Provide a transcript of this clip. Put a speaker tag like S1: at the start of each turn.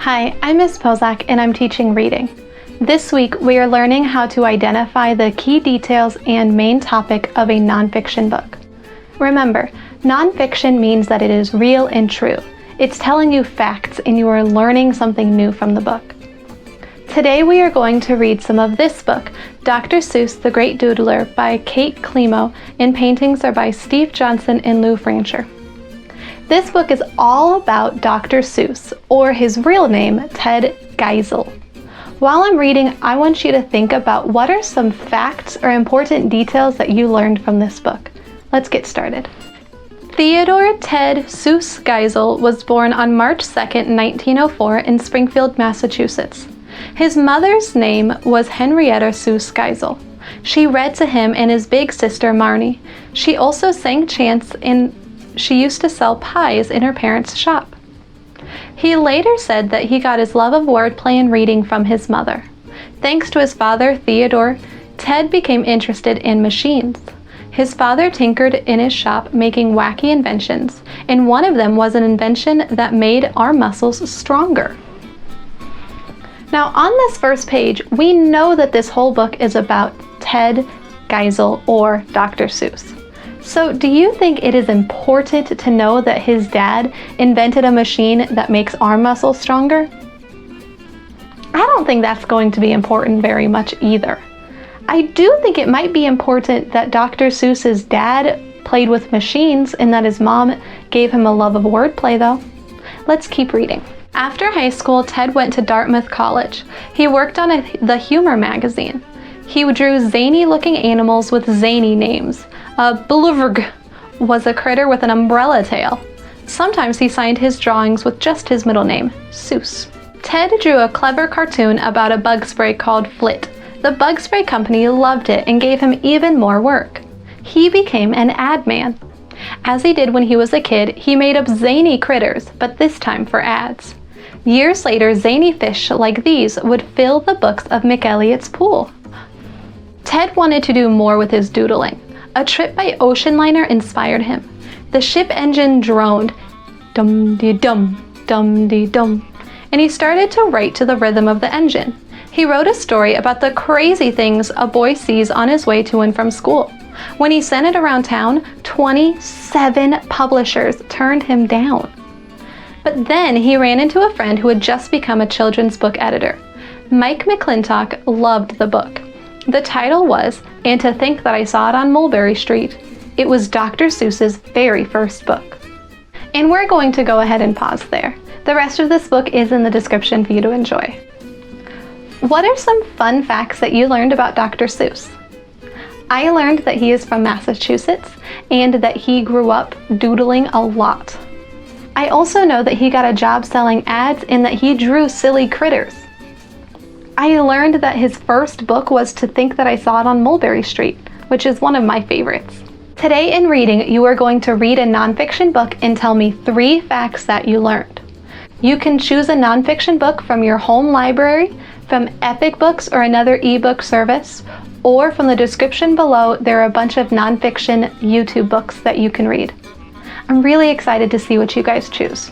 S1: Hi, I'm Ms. Pozak and I'm teaching reading. This week we are learning how to identify the key details and main topic of a nonfiction book. Remember, nonfiction means that it is real and true. It's telling you facts and you are learning something new from the book. Today we are going to read some of this book, Dr. Seuss, The Great Doodler by Kate Climo, and paintings are by Steve Johnson and Lou Francher. This book is all about Dr. Seuss, or his real name, Ted Geisel. While I'm reading, I want you to think about what are some facts or important details that you learned from this book. Let's get started. Theodore Ted Seuss Geisel was born on March 2nd, 1904 in Springfield, Massachusetts. His mother's name was Henrietta Seuss Geisel. She read to him and his big sister Marnie. She also sang chants and she used to sell pies in her parents' shop. He later said that he got his love of wordplay and reading from his mother. Thanks to his father, Theodore, Ted became interested in machines. His father tinkered in his shop making wacky inventions, and one of them was an invention that made arm muscles stronger. Now on this first page, we know that this whole book is about Ted Geisel, or Dr. Seuss. So do you think it is important to know that his dad invented a machine that makes arm muscles stronger? I don't think that's going to be important very much either. I do think it might be important that Dr. Seuss's dad played with machines and that his mom gave him a love of wordplay though. Let's keep reading. After high school, Ted went to Dartmouth College. He worked on the humor magazine. He drew zany-looking animals with zany names. A bulvrug was a critter with an umbrella tail. Sometimes he signed his drawings with just his middle name, Seuss. Ted drew a clever cartoon about a bug spray called Flit. The bug spray company loved it and gave him even more work. He became an ad man. As he did when he was a kid, he made up zany critters, but this time for ads. Years later, zany fish like these would fill the books of McElligot's pool. Ted wanted to do more with his doodling. A trip by ocean liner inspired him. The ship engine droned, dum-dee-dum, dum-dee-dum, and he started to write to the rhythm of the engine. He wrote a story about the crazy things a boy sees on his way to and from school. When he sent it around town, 27 publishers turned him down. But then he ran into a friend who had just become a children's book editor. Mike McClintock loved the book. The title was, And to Think That I Saw It on Mulberry Street. It was Dr. Seuss's very first book. And we're going to go ahead and pause there. The rest of this book is in the description for you to enjoy. What are some fun facts that you learned about Dr. Seuss? I learned that he is from Massachusetts and that he grew up doodling a lot. I also know that he got a job selling ads and that he drew silly critters. I learned that his first book was To Think That I Saw It on Mulberry Street, which is one of my favorites. Today in reading, you are going to read a nonfiction book and tell me 3 facts that you learned. You can choose a nonfiction book from your home library, from Epic Books or another ebook service, or from the description below, there are a bunch of nonfiction YouTube books that you can read. I'm really excited to see what you guys choose.